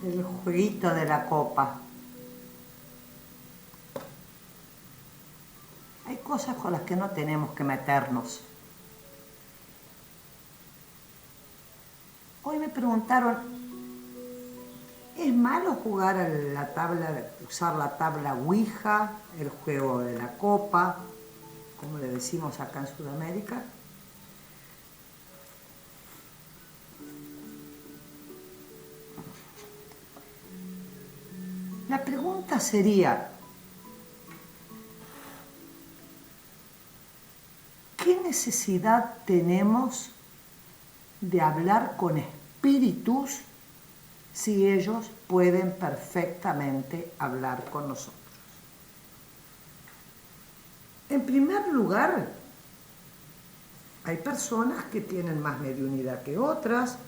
el jueguito de la copa. Hay cosas con las que no tenemos que meternos. Hoy me preguntaron, ¿es malo jugar a la tabla, usar la tabla Ouija, el juego de la copa, como le decimos acá en Sudamérica? La pregunta sería, ¿qué necesidad tenemos de hablar con espíritus si ellos pueden perfectamente hablar con nosotros? En primer lugar, hay personas que tienen más mediunidad que otras,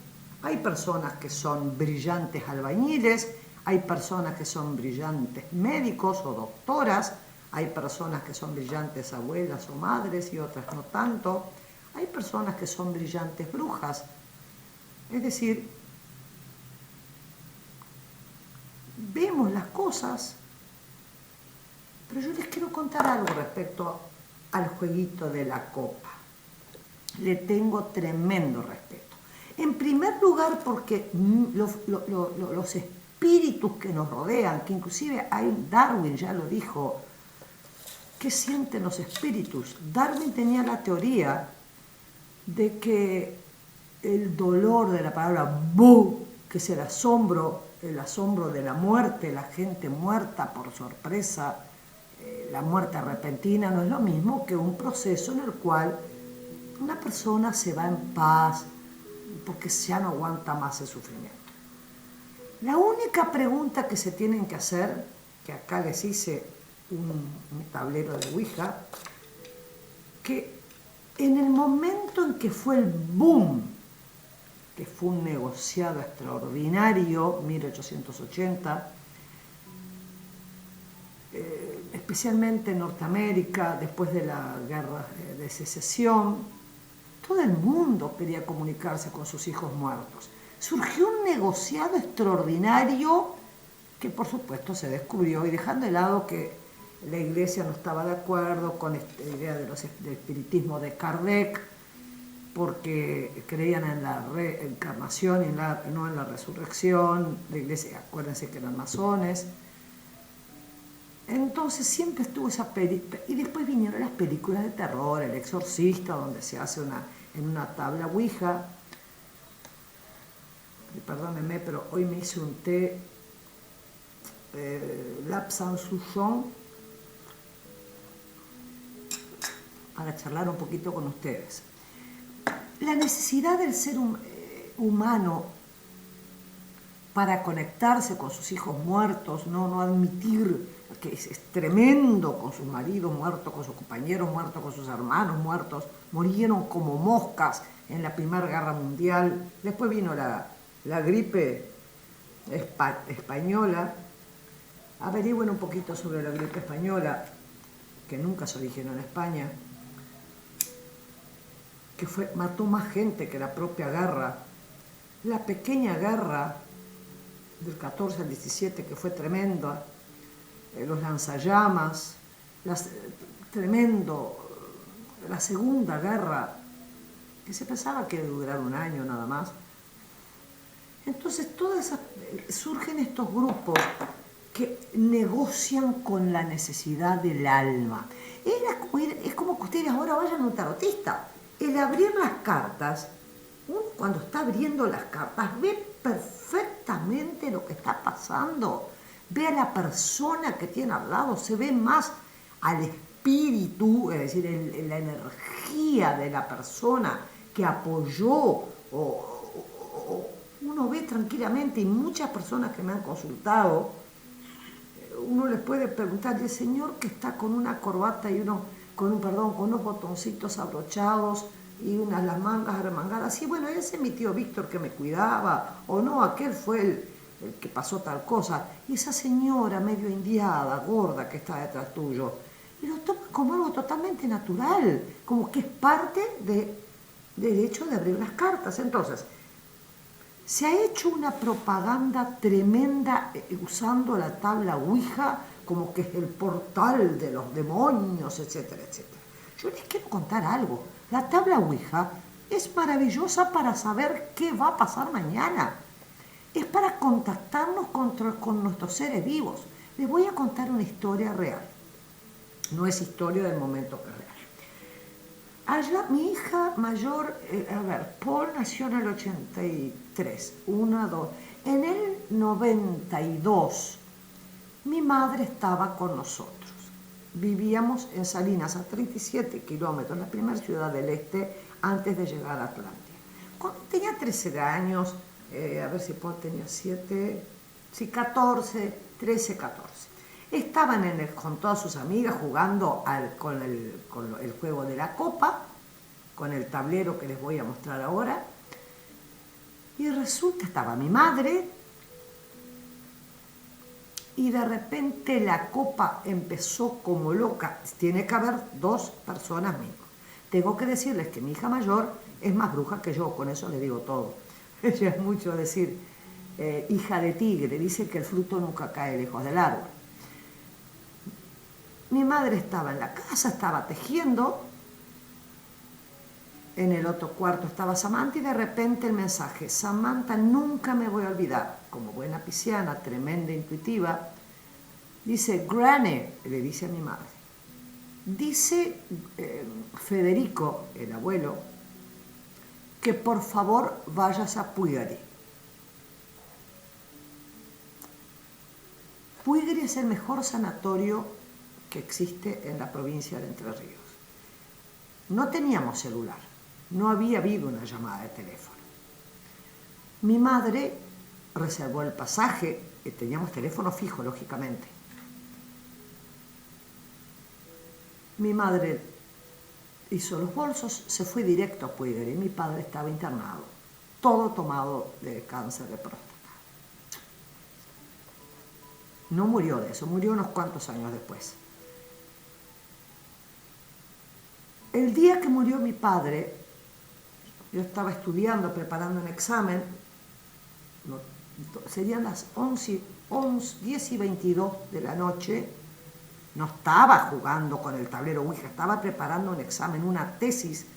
hay personas que son brillantes albañiles, hay personas que son brillantes médicos o doctoras, hay personas que son brillantes abuelas o madres y otras no tanto, hay personas que son brillantes brujas. Es decir, vemos las cosas, pero yo les quiero contar algo respecto al jueguito de la copa. Le tengo tremendo respeto. En primer lugar porque los espíritus que nos rodean, que inclusive Darwin ya lo dijo, ¿qué sienten los espíritus? Darwin tenía la teoría de que el dolor de la palabra bu, que es el asombro de la muerte, la gente muerta por sorpresa, la muerte repentina, no es lo mismo que un proceso en el cual una persona se va en paz porque ya no aguanta más el sufrimiento. La única pregunta que se tienen que hacer, que acá les hice un tablero de Ouija, que en el momento en que fue el boom, que fue un negociado extraordinario, 1880, especialmente en Norteamérica, después de la guerra de secesión, todo el mundo quería comunicarse con sus hijos muertos. Surgió un negociado extraordinario que por supuesto se descubrió, y dejando de lado que la iglesia no estaba de acuerdo con esta idea del espiritismo de Kardec, porque creían en la reencarnación y no en la resurrección. La iglesia, acuérdense que eran masones. Entonces siempre estuvo esa película, y después vinieron las películas de terror, El Exorcista, donde se hace en una tabla Ouija. Perdónenme, pero hoy me hice un té Lapsang Souchong para charlar un poquito con ustedes. La necesidad del ser humano para conectarse con sus hijos muertos, no admitir que es tremendo, con sus maridos muertos, con sus compañeros muertos, con sus hermanos muertos, murieron como moscas en la Primera Guerra Mundial. Después vino la gripe española. Averigüen un poquito sobre la gripe española, que nunca se originó en España, que mató más gente que la propia guerra. La pequeña guerra del 14 al 17, que fue tremenda, los lanzallamas, tremendo, la Segunda Guerra, que se pensaba que iba a durar un año nada más. Entonces surgen estos grupos que negocian con la necesidad del alma. Es como que ustedes ahora vayan a un tarotista. El abrir las cartas, uno cuando está abriendo las cartas ve perfectamente lo que está pasando, ve a la persona que tiene al lado, se ve más al espíritu, es decir, la energía de la persona que apoyó, uno ve tranquilamente, y muchas personas que me han consultado, uno les puede preguntar, el señor que está con una corbata y con unos botoncitos abrochados y las mangas arremangadas, sí, bueno, ese es mi tío Víctor que me cuidaba, o no, aquel fue el que pasó tal cosa, y esa señora medio indiada, gorda, que está detrás tuyo, y lo toma como algo totalmente natural, como que es parte del hecho de abrir las cartas. Entonces, Se ha hecho una propaganda tremenda usando la tabla Ouija como que es el portal de los demonios, etcétera, etcétera. Yo les quiero contar algo. La tabla Ouija es maravillosa para saber qué va a pasar mañana. Es para contactarnos con nuestros seres vivos. Les voy a contar una historia real. No es historia del momento que es real. Allá, mi hija mayor, Paul nació en el 83, 1, 2. En el 92, mi madre estaba con nosotros. Vivíamos en Salinas, a 37 kilómetros, la primera ciudad del este, antes de llegar a Atlántida. Cuando tenía 13 años, a ver si Paul tenía 7, sí, 14, 13, 14. Estaban con todas sus amigas jugando con el juego de la copa, con el tablero que les voy a mostrar ahora. Y resulta, estaba mi madre, y de repente la copa empezó como loca. Tiene que haber 2 personas mínimo. Tengo que decirles que mi hija mayor es más bruja que yo, con eso le digo todo. Ella es mucho decir, hija de tigre, dice que el fruto nunca cae lejos del árbol. Mi madre estaba en la casa, estaba tejiendo, en el otro cuarto estaba Samantha y de repente el mensaje: Samantha, nunca me voy a olvidar, como buena pisciana, tremenda intuitiva, dice: Granny, le dice a mi madre, dice Federico, el abuelo, que por favor vayas a Puigari. Puigari es el mejor sanatorio que existe en la provincia de Entre Ríos. No teníamos celular, no había habido una llamada de teléfono. Mi madre reservó el pasaje, teníamos teléfono fijo, lógicamente. Mi madre hizo los bolsos, se fue directo a Puigari y mi padre estaba internado, todo tomado de cáncer de próstata. No murió de eso, murió unos cuantos años después. El día que murió mi padre, yo estaba estudiando, preparando un examen, serían las 10 y 22 de la noche, no estaba jugando con el tablero Ouija, estaba preparando un examen, una tesis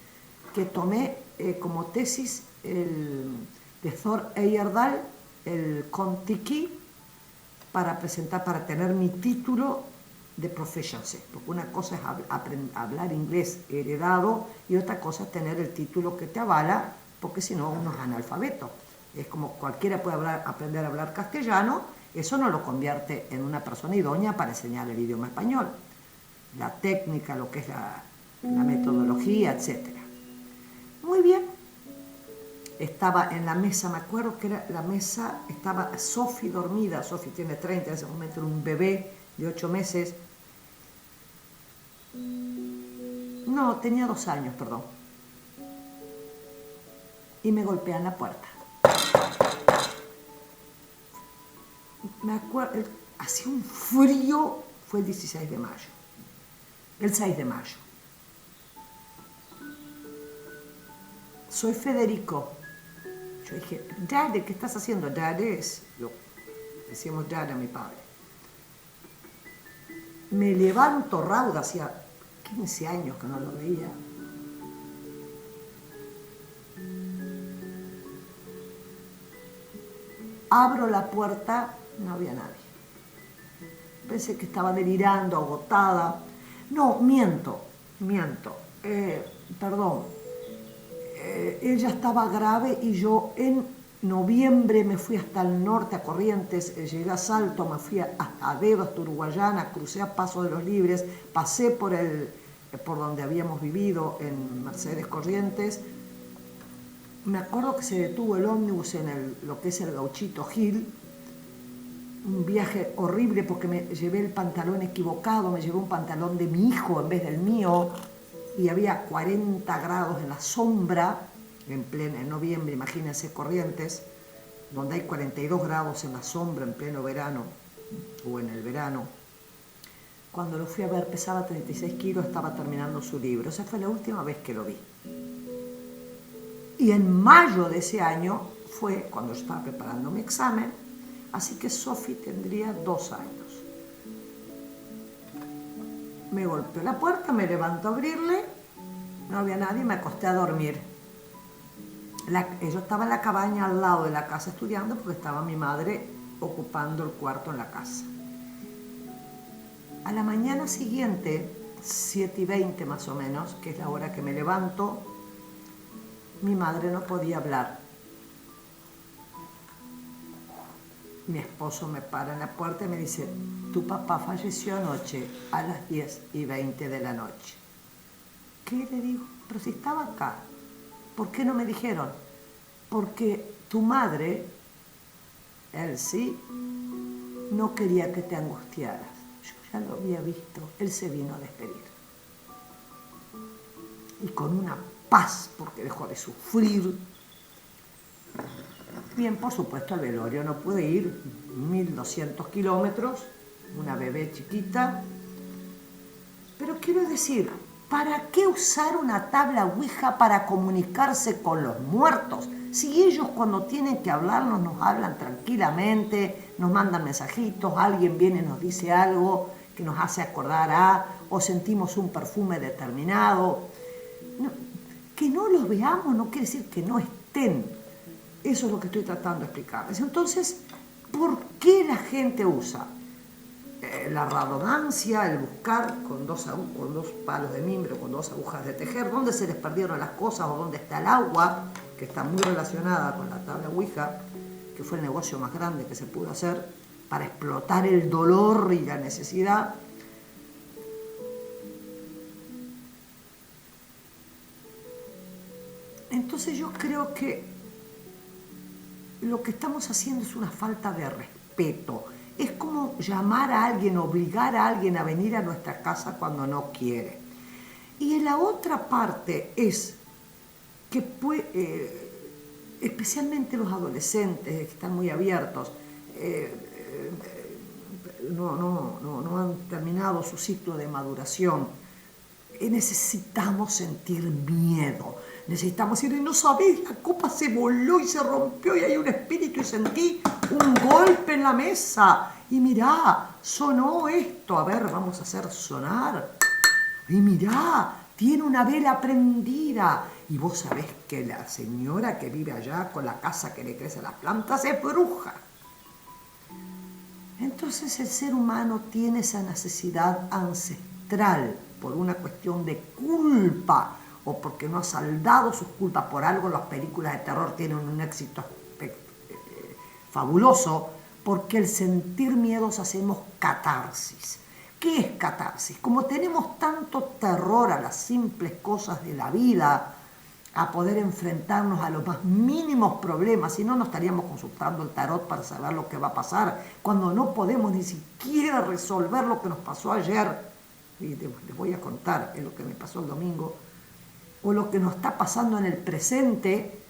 que tomé como tesis de Thor Heyerdahl, el Kon-Tiki, para presentar, para tener mi título de proficiency, porque una cosa es hablar inglés heredado y otra cosa es tener el título que te avala, porque si no uno es analfabeto. Es como cualquiera puede aprender a hablar castellano, eso no lo convierte en una persona idónea para enseñar el idioma español. La técnica, lo que es la metodología, etc. Muy bien. Estaba en la mesa, me acuerdo que era la mesa, estaba Sophie dormida, Sophie tiene 30, en ese momento era un bebé de 8 meses. No, tenía 2 años, perdón. Y me golpean la puerta. Me acuerdo, hacía un frío, fue el 16 de mayo. El 6 de mayo. Soy Federico. Yo dije, Daddy, ¿qué estás haciendo? Daddy es, decíamos Daddy a mi padre. Me levanto rauda, hacía 15 años que no lo veía. Abro la puerta, no había nadie. Pensé que estaba delirando, agotada. No, miento. Perdón. Ella estaba grave y yo en noviembre me fui hasta el norte, a Corrientes, llegué a Salto, me fui a Dedo, hasta Uruguayana, crucé a Paso de los Libres, pasé por donde habíamos vivido en Mercedes Corrientes. Me acuerdo que se detuvo el ómnibus en lo que es el Gauchito Gil, un viaje horrible porque me llevé el pantalón equivocado, me llevé un pantalón de mi hijo en vez del mío, y había 40 grados en la sombra, en noviembre, imagínense Corrientes, donde hay 42 grados en la sombra en pleno verano, o en el verano. Cuando lo fui a ver pesaba 36 kilos, estaba terminando su libro, esa fue la última vez que lo vi. Y en mayo de ese año fue cuando yo estaba preparando mi examen, así que Sofi tendría 2 años. Me golpeó la puerta, me levanto a abrirle, no había nadie, me acosté a dormir. Yo estaba en la cabaña al lado de la casa estudiando porque estaba mi madre ocupando el cuarto en la casa. A la mañana siguiente, 7:20 más o menos, que es la hora que me levanto, mi madre no podía hablar. Mi esposo me para en la puerta y me dice: tu papá falleció anoche a las 10:20 de la noche. ¿Qué? Le digo, pero si estaba acá, ¿por qué no me dijeron? Porque tu madre, él sí, no quería que te angustiaras. Yo ya lo había visto, él se vino a despedir. Y con una paz, porque dejó de sufrir. Bien, por supuesto, al velorio no pude ir, 1200 kilómetros, una bebé chiquita. Pero quiero decir, ¿para qué usar una tabla Ouija para comunicarse con los muertos? Si ellos cuando tienen que hablarnos nos hablan tranquilamente, nos mandan mensajitos, alguien viene y nos dice algo que nos hace acordar a, o sentimos un perfume determinado. No, que no los veamos no quiere decir que no estén. Eso es lo que estoy tratando de explicarles. Entonces, ¿por qué la gente usa la radomancia, el buscar con dos palos de mimbre, con 2 agujas de tejer, dónde se les perdieron las cosas o dónde está el agua, que está muy relacionada con la tabla Ouija, que fue el negocio más grande que se pudo hacer para explotar el dolor y la necesidad? Entonces yo creo que lo que estamos haciendo es una falta de respeto. Es como llamar a alguien, obligar a alguien a venir a nuestra casa cuando no quiere. Y en la otra parte es que especialmente los adolescentes que están muy abiertos, no han terminado su ciclo de maduración. Necesitamos sentir miedo, necesitamos decir: no sabés, la copa se voló y se rompió y hay un espíritu y sentí un golpe en la mesa y mirá, sonó esto, a ver, vamos a hacer sonar, y mirá, tiene una vela prendida y vos sabés que la señora que vive allá con la casa que le crece a las plantas es bruja. Entonces el ser humano tiene esa necesidad ancestral por una cuestión de culpa o porque no ha saldado sus culpas. Por algo las películas de terror tienen un éxito fabuloso, porque el sentir miedos hacemos catarsis. ¿Qué es catarsis? Como tenemos tanto terror a las simples cosas de la vida, a poder enfrentarnos a los más mínimos problemas, si no, no estaríamos consultando el tarot para saber lo que va a pasar, cuando no podemos ni siquiera resolver lo que nos pasó ayer. Y les voy a contar lo que me pasó el domingo, o lo que nos está pasando en el presente,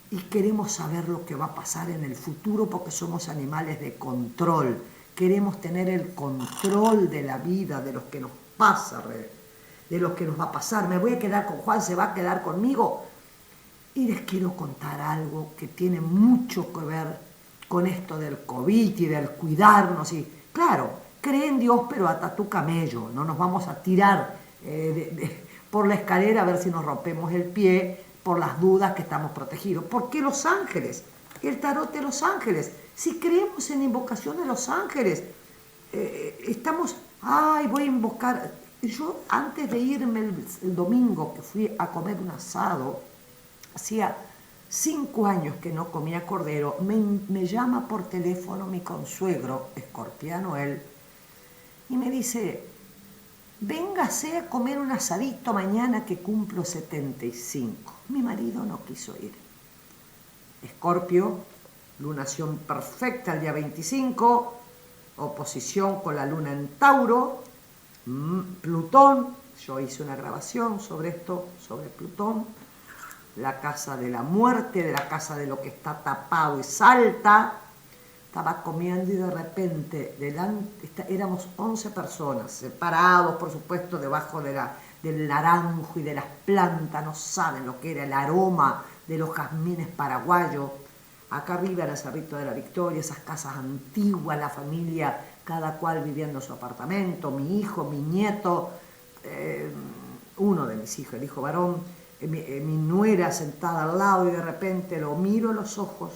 y queremos saber lo que va a pasar en el futuro porque somos animales de control. Queremos tener el control de la vida, de lo que nos pasa, de lo que nos va a pasar. Me voy a quedar con Juan, se va a quedar conmigo. Y les quiero contar algo que tiene mucho que ver con esto del COVID y del cuidarnos. Y claro, cree en Dios, pero ata tu camello. No nos vamos a tirar por la escalera a ver si nos rompemos el pie por las dudas que estamos protegidos. ¿Por qué los ángeles? El tarot de los ángeles. Si creemos en invocación de los ángeles, estamos, voy a invocar. Yo antes de irme el domingo, que fui a comer un asado, hacía 5 años que no comía cordero, me llama por teléfono mi consuegro, escorpiano él, y me dice: véngase a comer un asadito mañana que cumplo 75. Mi marido no quiso ir. Escorpio, lunación perfecta el día 25, oposición con la luna en Tauro, Plutón. Yo hice una grabación sobre esto, sobre Plutón, la casa de la muerte, de la casa de lo que está tapado y salta. Estaba comiendo y de repente, éramos 11 personas, separados, por supuesto, debajo del naranjo y de las plantas. No saben lo que era el aroma de los jazmines paraguayos. acá arriba en el Cerrito de la Victoria, esas casas antiguas, la familia, cada cual viviendo en su apartamento, mi hijo, mi nieto, uno de mis hijos, el hijo varón, mi nuera sentada al lado y de repente lo miro a los ojos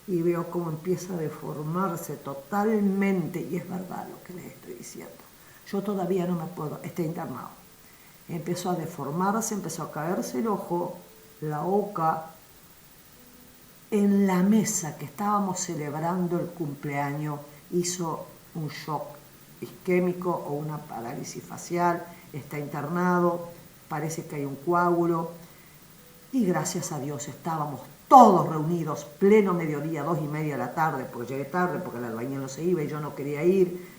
y veo cómo empieza a deformarse totalmente, y es verdad lo que les estoy diciendo. Yo todavía no me puedo, está internado. Empezó a deformarse, empezó a caerse el ojo, la boca. En la mesa que estábamos celebrando el cumpleaños hizo un shock isquémico o una parálisis facial, está internado, parece que hay un coágulo, y gracias a Dios estábamos todos reunidos, pleno mediodía, 2:30 de la tarde, porque llegué tarde, porque el albañil no se iba y yo no quería ir,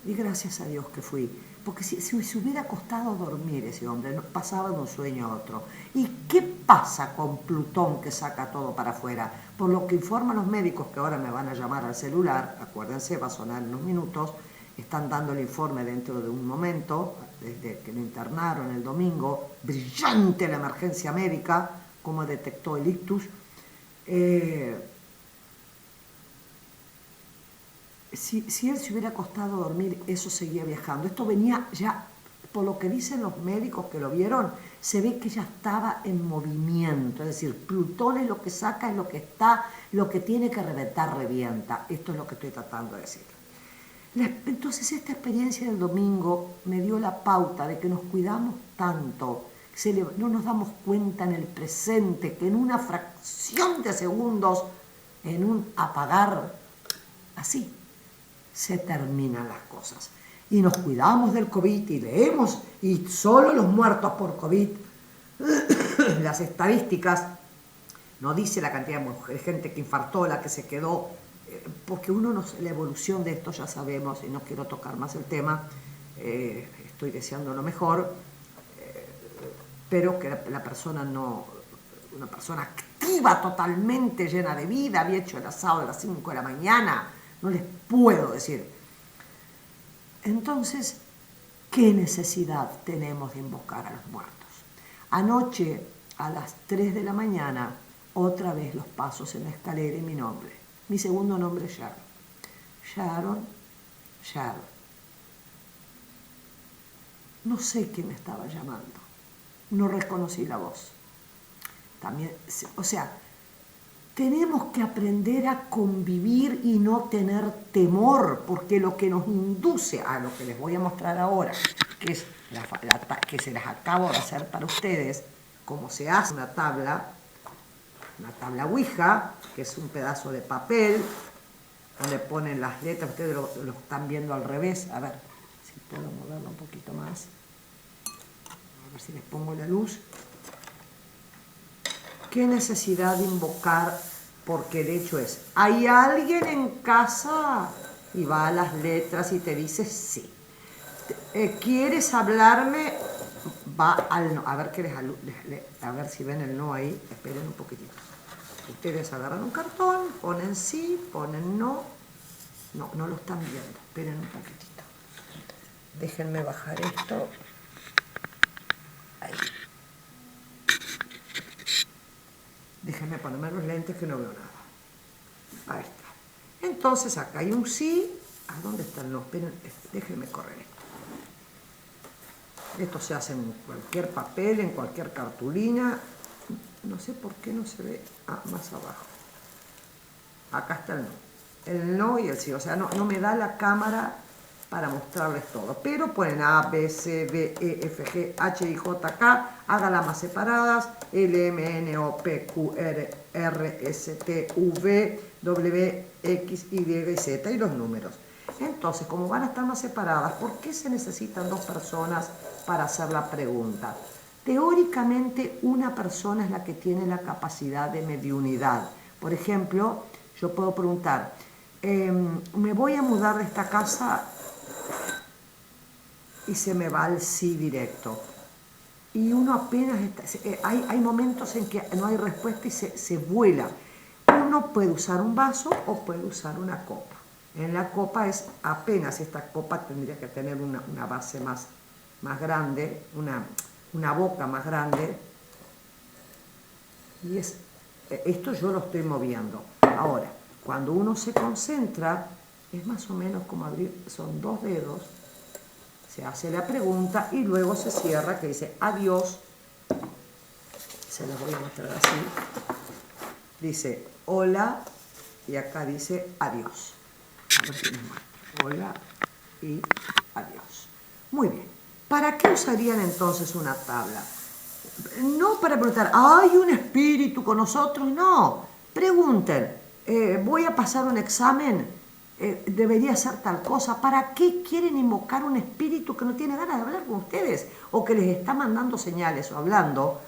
y gracias a Dios que fui, porque si se hubiera costado dormir ese hombre, pasaba de un sueño a otro. ¿Y qué pasa con Plutón que saca todo para afuera? Por lo que informan los médicos, que ahora me van a llamar al celular, acuérdense, va a sonar en unos minutos, están dando el informe dentro de un momento, desde que lo internaron el domingo, brillante la emergencia médica, cómo detectó el ictus. Si él se hubiera acostado a dormir, eso seguía viajando. Esto venía ya, por lo que dicen los médicos que lo vieron, se ve que ya estaba en movimiento. Es decir, Plutón es lo que saca, es lo que está, lo que tiene que reventar, revienta. Esto es lo que estoy tratando de decir. Entonces esta experiencia del domingo me dio la pauta de que nos cuidamos tanto, no nos damos cuenta en el presente, que en una fracción de segundos, en un apagar, así, se terminan las cosas. Y nos cuidamos del COVID y leemos, y solo los muertos por COVID, las estadísticas, no dice la cantidad de gente que infartó, la que se quedó, porque uno no, la evolución de esto ya sabemos, y no quiero tocar más el tema, estoy deseando lo mejor, pero que la persona no, una persona activa totalmente, llena de vida, había hecho el asado a las 5 de la mañana, no les puedo decir. Entonces, ¿qué necesidad tenemos de invocar a los muertos? Anoche, a las 3 de la mañana, otra vez los pasos en la escalera y mi nombre. Mi segundo nombre es Sharon. Sharon. No sé quién me estaba llamando. No reconocí la voz. También, o sea, tenemos que aprender a convivir y no tener temor, porque lo que nos induce a lo que les voy a mostrar ahora, que es que se las acabo de hacer para ustedes, cómo se hace una tabla Ouija, que es un pedazo de papel donde ponen las letras. Ustedes lo están viendo al revés. A ver si puedo moverlo un poquito más, a ver si les pongo la luz. ¿Qué necesidad de invocar? Porque el hecho es, ¿hay alguien en casa? Y va a las letras y te dice sí. ¿Quieres hablarme? Va al no. A ver, a ver si ven el no ahí. Esperen un poquitito. Ustedes agarran un cartón, ponen sí, ponen no. No, no lo están viendo. Esperen un poquitito. Déjenme bajar esto. Ahí. Déjenme ponerme los lentes que no veo nada. Ahí está. Entonces acá hay un sí. ¿A dónde están los? Esperen, déjenme correr esto. Esto se hace en cualquier papel, en cualquier cartulina. No sé por qué no se ve más abajo. Acá está el no. El no y el sí. O sea, no me da la cámara para mostrarles todo. Pero ponen A, B, C, D, E, F, G, H, I, J, K. Háganlas más separadas. L, M, N, O, P, Q, R, S, T, V, W, X, Y y Z. Y los números. Entonces, como van a estar más separadas, ¿por qué se necesitan dos personas para hacer la pregunta? Teóricamente, una persona es la que tiene la capacidad de mediunidad. Por ejemplo, yo puedo preguntar, me voy a mudar de esta casa, y se me va el sí directo. Y uno apenas hay momentos en que no hay respuesta y se vuela. Uno puede usar un vaso o puede usar una copa. En la copa es apenas, esta copa tendría que tener una base más grande, una boca más grande, y es esto yo lo estoy moviendo. Ahora, cuando uno se concentra, es más o menos como abrir, son 2 dedos, se hace la pregunta y luego se cierra, que dice adiós. Se las voy a mostrar así. Dice hola y acá dice adiós. A ver si les muestro. Hola y adiós. Muy bien. ¿Para qué usarían entonces una tabla? No para preguntar, ¿hay un espíritu con nosotros? No. Pregunten, voy a pasar un examen, debería hacer tal cosa. ¿Para qué quieren invocar un espíritu que no tiene ganas de hablar con ustedes? O que les está mandando señales o hablando.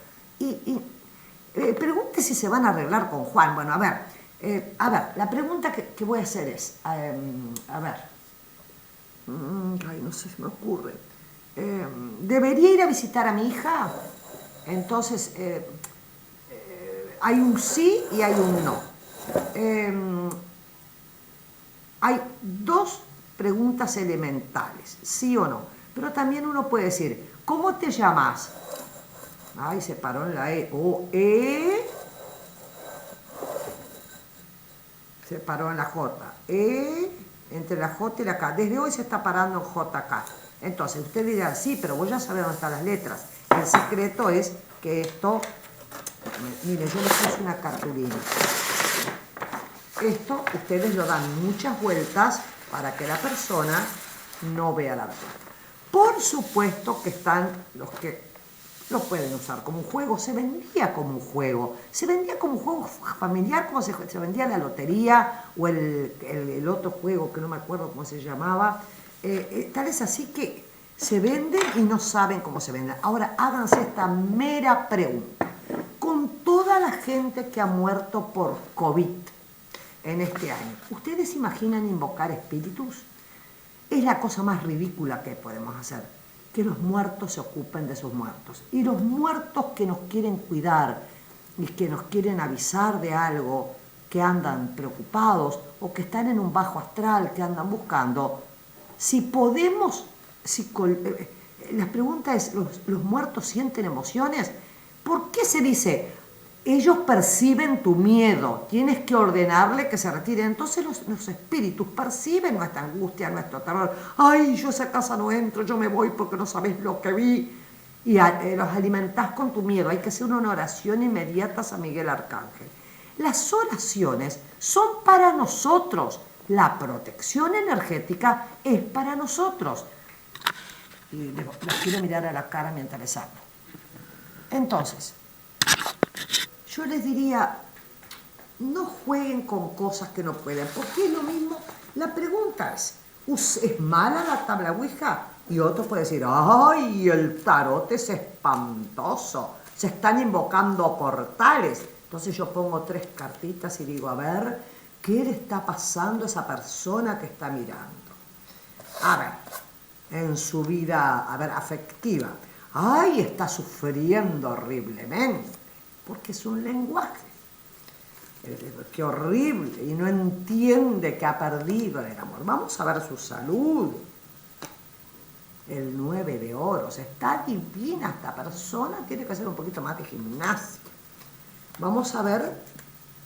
Pregunte si se van a arreglar con Juan. Bueno, a ver, la pregunta que voy a hacer es, ay, no sé si me ocurre. ¿Debería ir a visitar a mi hija? Entonces, hay un sí y hay un no. Hay 2 preguntas elementales, sí o no. Pero también uno puede decir, ¿cómo te llamas? Ay, se paró en la E. O E. Se paró en la J. Entre la J y la K. Desde hoy se está parando en JK. Entonces, usted dirá, sí, pero vos ya sabés dónde están las letras. El secreto es que esto... Mire, yo les puse una cartulina. Esto ustedes lo dan muchas vueltas para que la persona no vea la verdad. Por supuesto que están los que lo pueden usar como un juego, se vendía como un juego, se vendía como un juego familiar, como se vendía la lotería o el otro juego que no me acuerdo cómo se llamaba. Tal es así que se venden y no saben cómo se venden. Ahora háganse esta mera pregunta. Con toda la gente que ha muerto por COVID en este año, ¿ustedes imaginan invocar espíritus? Es la cosa más ridícula que podemos hacer, que los muertos se ocupen de sus muertos. Y los muertos que nos quieren cuidar y que nos quieren avisar de algo, que andan preocupados o que están en un bajo astral, que andan buscando, si podemos, la pregunta es, ¿los muertos sienten emociones? ¿Por qué se dice, ellos perciben tu miedo, tienes que ordenarle que se retire? Entonces los espíritus perciben nuestra angustia, nuestro terror. Ay, yo a esa casa no entro, yo me voy porque no sabes lo que vi. Y los alimentás con tu miedo. Hay que hacer una oración inmediata a San Miguel Arcángel. Las oraciones son para nosotros. La protección energética es para nosotros. Y los quiero mirar a la cara mientras les hablo. Entonces, yo les diría, no jueguen con cosas que no pueden, porque es lo mismo. La pregunta es mala la tabla Ouija? Y otro puede decir, ay, el tarot es espantoso, se están invocando portales. Entonces yo pongo 3 cartitas y digo, a ver, ¿qué le está pasando a esa persona que está mirando? A ver, en su vida, afectiva. Ay, está sufriendo horriblemente, porque es un lenguaje. Qué horrible, y no entiende que ha perdido el amor. Vamos a ver su salud. El 9 de oros, está divina esta persona, tiene que hacer un poquito más de gimnasia. Vamos a ver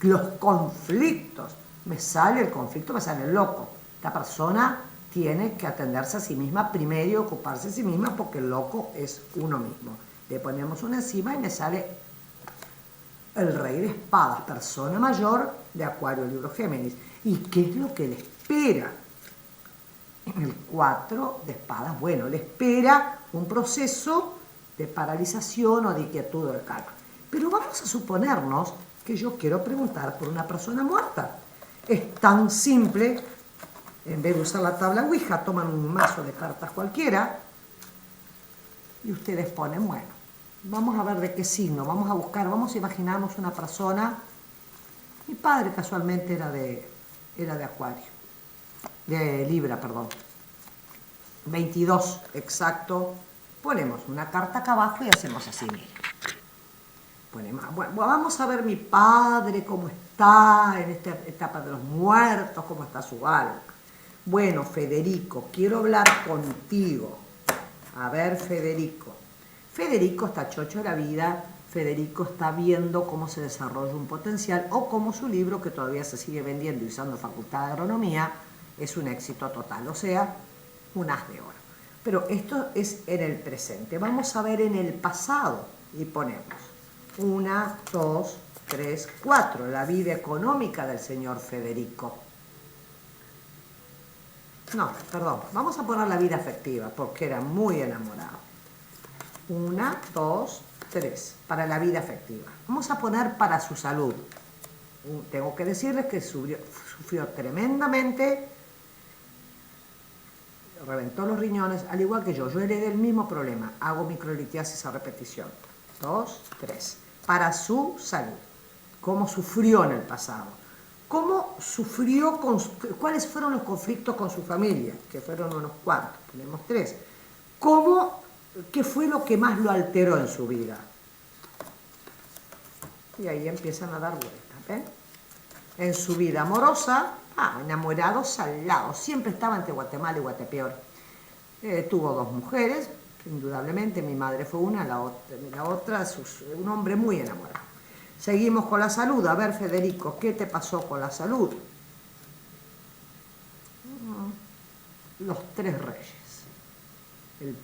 los conflictos. Me sale el conflicto, me sale el loco. Esta persona tiene que atenderse a sí misma primero y ocuparse de sí misma, porque el loco es uno mismo. Le ponemos una encima y me sale el rey de espadas, persona mayor de Acuario, Libro, Géminis. ¿Y qué es lo que le espera? El 4 de espadas, bueno, le espera un proceso de paralización o de inquietud del calma. Pero vamos a suponernos que yo quiero preguntar por una persona muerta. Es tan simple, en vez de usar la tabla Ouija, toman un mazo de cartas cualquiera y ustedes ponen, bueno, vamos a ver de qué signo, vamos a buscar, vamos a imaginarnos una persona. Mi padre casualmente era de Acuario, de Libra, perdón. 22, exacto. Ponemos una carta acá abajo y hacemos así, miren. Bueno, vamos a ver mi padre cómo está en esta etapa de los muertos, cómo está su alma. Bueno, Federico, quiero hablar contigo. A ver, Federico. Federico está chocho de la vida. Federico está viendo cómo se desarrolla un potencial o cómo su libro, que todavía se sigue vendiendo y usando Facultad de Agronomía, es un éxito total, o sea, un as de oro. Pero esto es en el presente. Vamos a ver en el pasado y ponemos 1, 2, 3, 4, la vida económica del señor Federico. No, perdón, vamos a poner la vida afectiva porque era muy enamorado. 1, 2, 3, para la vida afectiva. Vamos a poner para su salud. Tengo que decirles que sufrió tremendamente, reventó los riñones, al igual que yo. Yo heredé el mismo problema, hago microlitiasis a repetición. 2, 3. Para su salud. ¿Cómo sufrió en el pasado? ¿Cómo sufrió? ¿Cuáles fueron los conflictos con su familia? Que fueron unos cuantos, tenemos 3. ¿Qué fue lo que más lo alteró en su vida? Y ahí empiezan a dar vueltas, ¿ven? En su vida amorosa, enamorados al lado, siempre estaba entre Guatemala y Guatepeor. Tuvo 2 mujeres, indudablemente, mi madre fue una, la otra un hombre muy enamorado. Seguimos con la salud. A ver, Federico, ¿qué te pasó con la salud? Los 3 reyes. El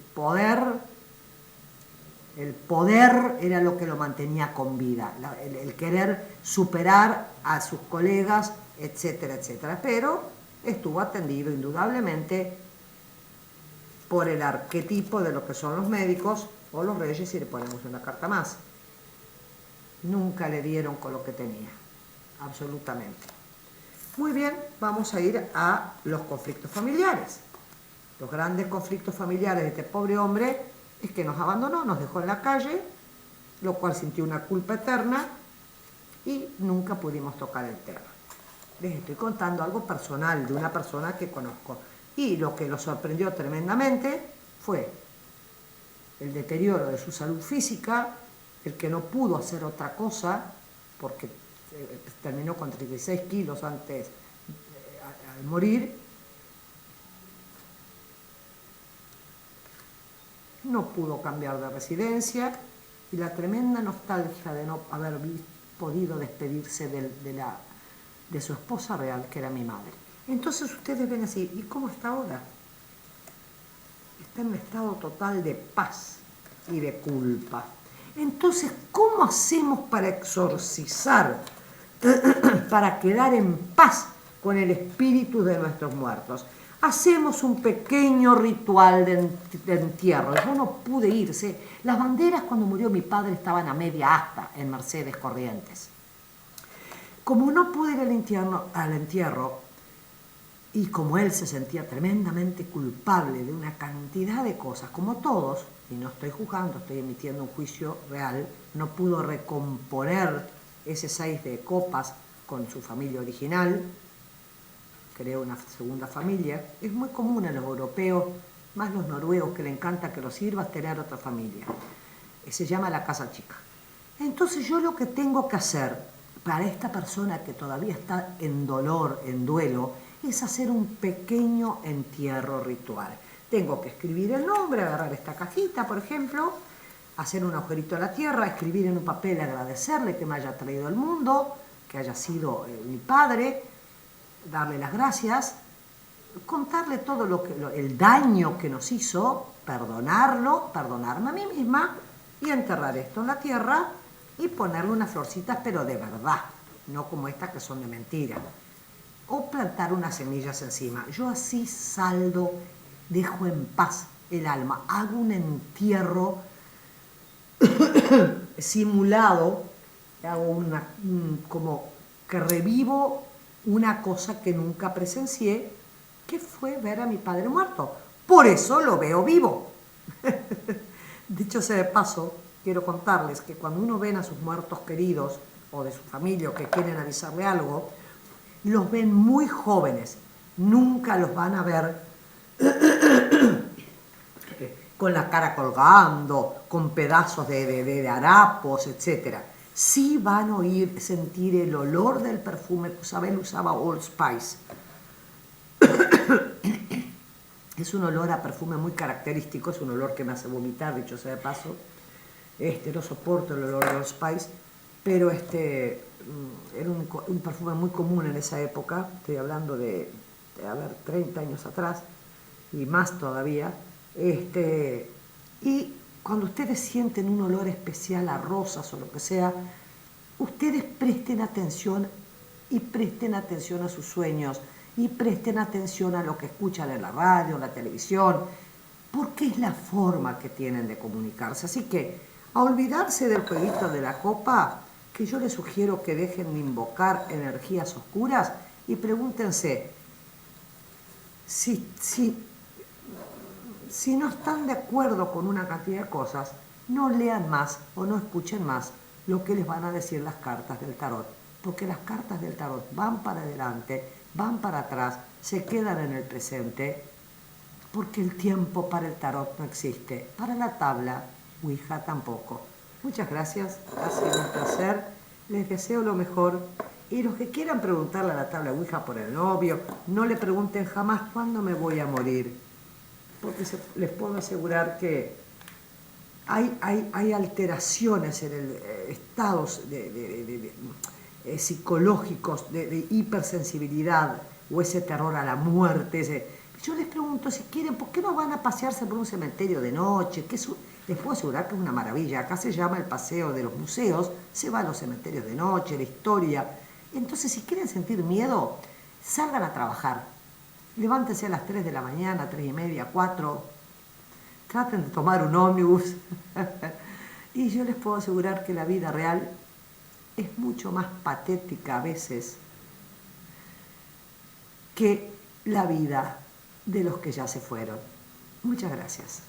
poder era lo que lo mantenía con vida, el querer superar a sus colegas, etcétera, etcétera. Pero estuvo atendido indudablemente por el arquetipo de lo que son los médicos o los reyes, y le ponemos una carta más. Nunca le dieron con lo que tenía, absolutamente. Muy bien, vamos a ir a los conflictos familiares. Los grandes conflictos familiares de este pobre hombre es que nos abandonó, nos dejó en la calle, lo cual sintió una culpa eterna y nunca pudimos tocar el tema. Les estoy contando algo personal de una persona que conozco. Y lo que lo sorprendió tremendamente fue el deterioro de su salud física, el que no pudo hacer otra cosa, porque terminó con 36 kilos antes al morir. No pudo cambiar de residencia y la tremenda nostalgia de no haber podido despedirse de su esposa real, que era mi madre. Entonces ustedes ven así, ¿y cómo está ahora? Está en un estado total de paz y de culpa. Entonces, ¿cómo hacemos para exorcizar, para quedar en paz con el espíritu de nuestros muertos? Hacemos un pequeño ritual de entierro. Yo no pude irse. Las banderas cuando murió mi padre estaban a media asta en Mercedes Corrientes. Como no pude ir al entierro, y como él se sentía tremendamente culpable de una cantidad de cosas, como todos, y no estoy juzgando, estoy emitiendo un juicio real, no pudo recomponer ese 6 de copas con su familia original, creó una segunda familia. Es muy común a los europeos, más los noruegos, que le encanta que los sirvas, tener otra familia. Se llama la casa chica. Entonces yo lo que tengo que hacer para esta persona que todavía está en dolor, en duelo, es hacer un pequeño entierro ritual. Tengo que escribir el nombre, agarrar esta cajita, por ejemplo, hacer un agujerito a la tierra, escribir en un papel, agradecerle que me haya traído al mundo, que haya sido mi padre, darle las gracias, contarle todo el daño que nos hizo, perdonarme a mí misma y enterrar esto en la tierra y ponerle unas florcitas, pero de verdad, no como estas que son de mentira. O plantar unas semillas encima. Yo así saldo, dejo en paz el alma, hago un entierro simulado, hago como que revivo una cosa que nunca presencié, que fue ver a mi padre muerto. Por eso lo veo vivo. Dicho sea de paso, quiero contarles que cuando uno ve a sus muertos queridos o de su familia o que quieren avisarle algo, los ven muy jóvenes, nunca los van a ver con la cara colgando, con pedazos de harapos, etc. Sí van a sentir el olor del perfume. Isabel usaba Old Spice. Es un olor a perfume muy característico, es un olor que me hace vomitar, dicho sea de paso. no soporto el olor de Old Spice, pero era un perfume muy común en esa época, estoy hablando a ver, 30 años atrás, y más todavía, y cuando ustedes sienten un olor especial a rosas o lo que sea, ustedes presten atención y presten atención a sus sueños y presten atención a lo que escuchan en la radio, en la televisión, porque es la forma que tienen de comunicarse. Así que, a olvidarse del jueguito de la copa, que yo les sugiero que dejen de invocar energías oscuras y pregúntense si no están de acuerdo con una cantidad de cosas, no lean más o no escuchen más lo que les van a decir las cartas del tarot, porque las cartas del tarot van para adelante, van para atrás, se quedan en el presente, porque el tiempo para el tarot no existe, para la tabla Ouija tampoco. Muchas gracias, ha sido un placer, les deseo lo mejor, y los que quieran preguntarle a la tabla Ouija por el novio, no le pregunten jamás cuándo me voy a morir, porque les puedo asegurar que hay alteraciones en el estados psicológicos de hipersensibilidad o ese terror a la muerte. Yo les pregunto si quieren, ¿por qué no van a pasearse por un cementerio de noche? Les puedo asegurar que es una maravilla. Acá se llama el paseo de los museos, se va a los cementerios de noche, la historia. Entonces, si quieren sentir miedo, salgan a trabajar. Levántense a las 3 de la mañana, 3 y media, 4. Traten de tomar un ómnibus. Y yo les puedo asegurar que la vida real es mucho más patética a veces que la vida de los que ya se fueron. Muchas gracias.